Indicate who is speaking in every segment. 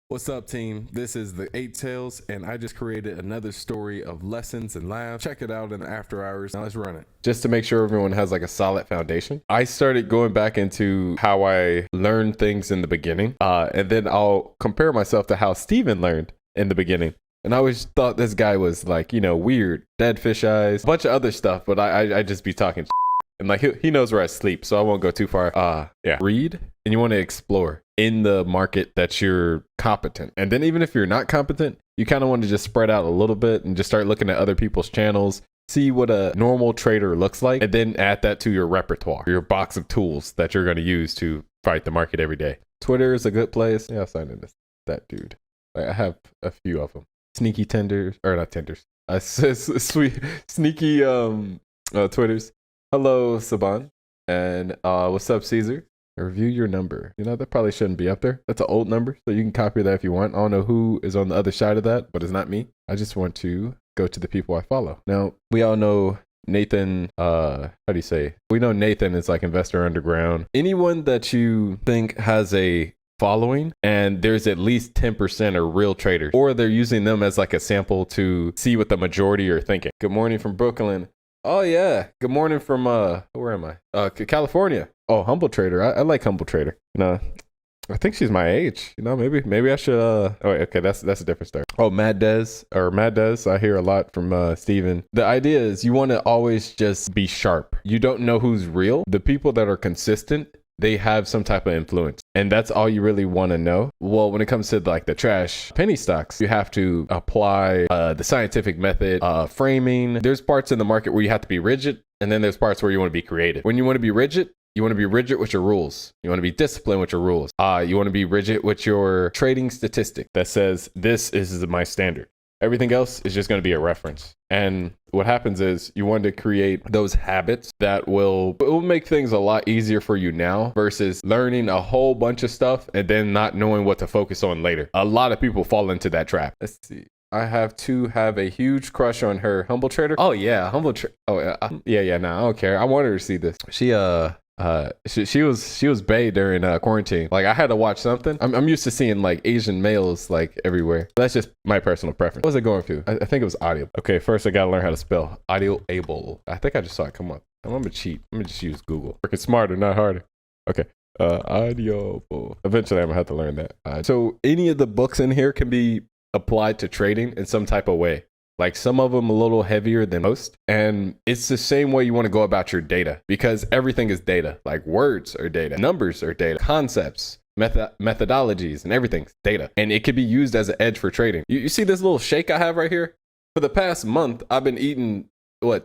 Speaker 1: What's up, team? This is the Eight Tails, and I just created another story of lessons and laughs. Check it out in the after hours. Now let's run it. Just to make sure everyone has like a solid foundation, I started going back into how I learned things in the beginning, and then I'll compare myself to how Steven learned in the beginning. And I always thought this guy was like, weird, dead fish eyes, a bunch of other stuff, but I just be talking and like he knows where I sleep, so I won't go too far. Yeah. Read, and you want to explore in the market that you're competent. And then even if you're not competent, you kind of want to just spread out a little bit and just start looking at other people's channels, see what a normal trader looks like, and then add that to your repertoire, your box of tools that you're going to use to fight the market every day. Twitter is a good place. Yeah, I'll sign in that dude. I have a few of them. Sneaky tenders, or not tenders. Sweet, sneaky Twitters. Hello, Saban. And what's up, Caesar? Review your number. That probably shouldn't be up there. That's an old number, so you can copy that if you want. I don't know who is on the other side of that, but it's not me. I just want to go to the people I follow. Now, we all know Nathan, how do you say? We know Nathan is like Investor Underground. Anyone that you think has a following and there's at least 10% are real traders, or they're using them as like a sample to see what the majority are thinking. Good morning from Brooklyn. Oh yeah, good morning from where am I? California. Oh, Humble Trader. I like Humble Trader. I think she's my age. Maybe I should oh wait, okay, that's a different story. Oh, Mad Dez. I hear a lot from Steven. The idea is you want to always just be sharp. You don't know who's real. The people that are consistent, they have some type of influence, and that's all you really want to know. Well, when it comes to like the trash penny stocks, you have to apply the scientific method, framing. There's parts in the market where you have to be rigid, and then there's parts where you want to be creative. When you want to be rigid, you want to be rigid with your rules. You want to be disciplined with your rules. You want to be rigid with your trading statistic that says this is my standard. Everything else is just going to be a reference. And what happens is you want to create those habits that will make things a lot easier for you now versus learning a whole bunch of stuff and then not knowing what to focus on later. A lot of people fall into that trap. Let's see. I have a huge crush on her. Humble Trader. Oh yeah, Humble Trader. Oh yeah. No, I don't care. I want her to see this. She was bae during quarantine. Like I had to watch something. I'm used to seeing like Asian males like everywhere. That's just my personal preference. What was it going to? I think it was audio. Okay, first I gotta learn how to spell audio able. I think I just saw it come up. I'm gonna cheat. I'm gonna just use Google. Working smarter, not harder. Okay. Audio. Eventually I'm gonna have to learn that. So any of the books in here can be applied to trading in some type of way. Like some of them a little heavier than most. And it's the same way you want to go about your data, because everything is data. Like words are data, numbers are data, concepts, methodologies, and everything's data. And it could be used as an edge for trading. You see this little shake I have right here? For the past month, I've been eating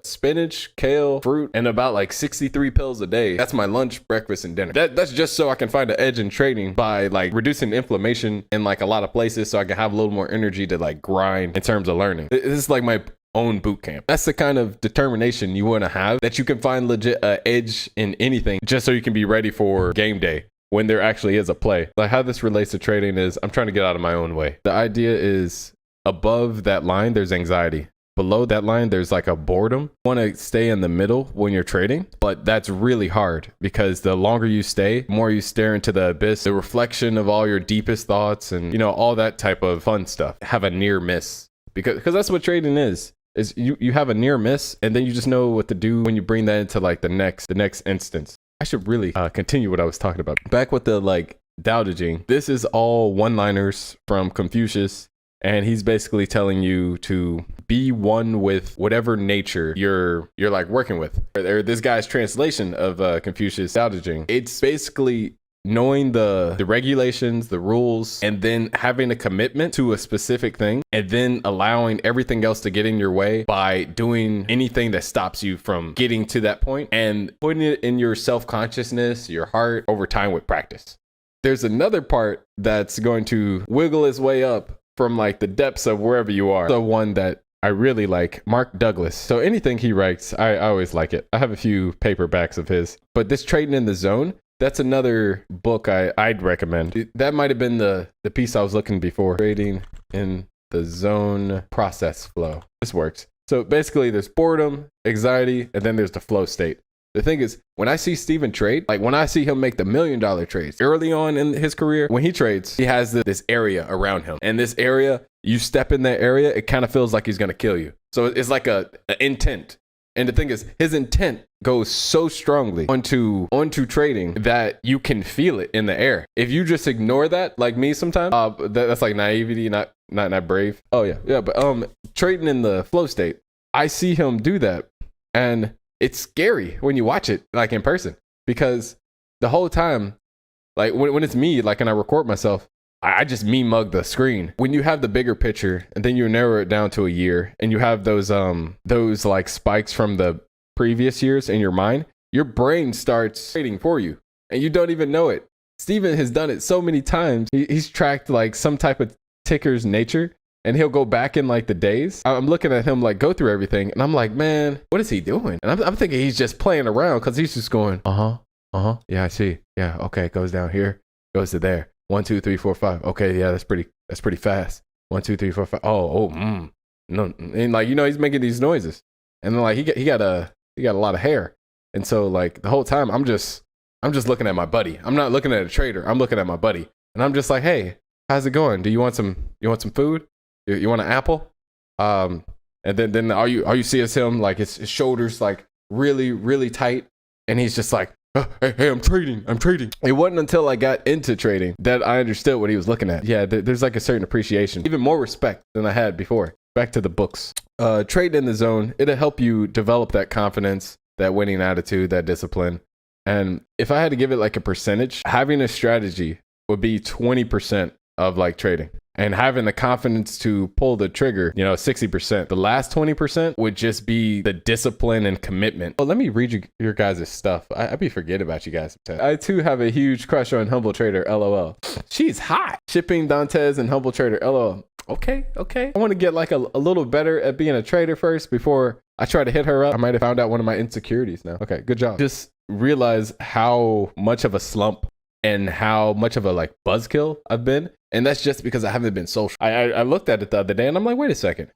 Speaker 1: spinach, kale, fruit, and about like 63 pills a day. That's my lunch, breakfast, and dinner. That's just so I can find an edge in trading by like reducing inflammation in like a lot of places, so I can have a little more energy to like grind in terms of learning. This is like my own boot camp. That's the kind of determination you want to have, that you can find legit edge in anything, just so you can be ready for game day when there actually is a play. Like how this relates to trading is I'm trying to get out of my own way. The idea is above that line, there's anxiety. Below that line, there's like a boredom. You want to stay in the middle when you're trading, but that's really hard because the longer you stay, the more you stare into the abyss, the reflection of all your deepest thoughts and, all that type of fun stuff. Have a near miss, because that's what trading is you have a near miss, and then you just know what to do when you bring that into like the next instance. I should really continue what I was talking about. Back with the like doubting. This is all one-liners from Confucius. And he's basically telling you to be one with whatever nature you're like working with. Or this guy's translation of Confucius Doubting. It's basically knowing the regulations, the rules, and then having a commitment to a specific thing, and then allowing everything else to get in your way by doing anything that stops you from getting to that point, and putting it in your self-consciousness, your heart, over time with practice. There's another part that's going to wiggle its way up from like the depths of wherever you are. The one that I really like, Mark Douglas. So anything he writes, I always like it. I have a few paperbacks of his, but this Trading in the Zone, that's another book I'd recommend. That might have been the piece I was looking before. Trading in the Zone process flow. This works. So basically there's boredom, anxiety, and then there's the flow state. The thing is, when I see Steven trade, like when I see him make the $1 million trades early on in his career, when he trades, he has this area around him. And this area, you step in that area, it kind of feels like he's going to kill you. So it's like a intent. And the thing is, his intent goes so strongly onto trading that you can feel it in the air. If you just ignore that, like me sometimes, that's like naivety, not brave. Oh yeah, but trading in the flow state, I see him do that, and it's scary when you watch it like in person, because the whole time, like when it's me, like, and I record myself, I just me mug the screen. When you have the bigger picture and then you narrow it down to a year and you have those like spikes from the previous years in your mind, your brain starts trading for you and you don't even know it. Steven has done it so many times. He's tracked like some type of ticker's nature, and he'll go back in like the days. I'm looking at him like go through everything, and I'm like, man, what is he doing? And I'm thinking he's just playing around, because he's just going, yeah, I see. Yeah, okay, it goes down here, goes to there. 1, 2, 3, 4, 5. Okay, yeah, that's pretty fast. 1, 2, 3, 4, 5. No, and like, you know, he's making these noises, and then like he got a lot of hair, and so like the whole time I'm just looking at my buddy. I'm not looking at a trader. I'm looking at my buddy, and I'm just like, hey, how's it going? Do you want some food? You want an apple? And then all you see is him, like his shoulders like really, really tight, and he's just like, hey, I'm trading. It wasn't until I got into trading that I understood what he was looking at. Yeah, there's like a certain appreciation, even more respect than I had before. Back to the books. Trade in the zone, it'll help you develop that confidence, that winning attitude, that discipline. And if I had to give it like a percentage, having a strategy would be 20% of like trading. And having the confidence to pull the trigger, 60%. The last 20% would just be the discipline and commitment. Well, let me read you your guys' stuff. I be forgetting about you guys. I too have a huge crush on Humble Trader, LOL. She's hot. Shipping Dontez and Humble Trader, LOL. Okay. I want to get like a little better at being a trader first before I try to hit her up. I might have found out one of my insecurities now. Okay, good job. Just realize how much of a slump and how much of a like buzzkill I've been. And that's just because I haven't been social. I looked at it the other day and I'm like, wait a second.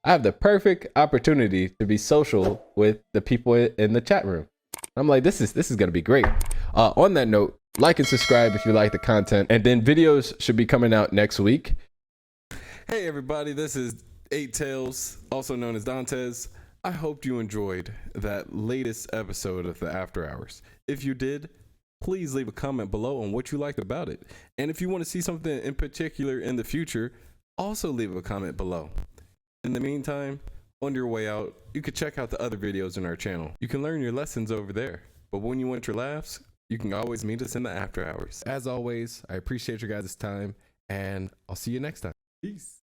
Speaker 1: I have the perfect opportunity to be social with the people in the chat room. I'm like, this is going to be great. On that note, like and subscribe if you like the content. And then videos should be coming out next week. Hey everybody, this is 8 Tails, also known as Dontez. I hope you enjoyed that latest episode of the After Hours. If you did, please leave a comment below on what you liked about it. And if you want to see something in particular in the future, also leave a comment below. In the meantime, on your way out, you can check out the other videos on our channel. You can learn your lessons over there. But when you want your laughs, you can always meet us in the After Hours. As always, I appreciate your guys' time, and I'll see you next time. Peace.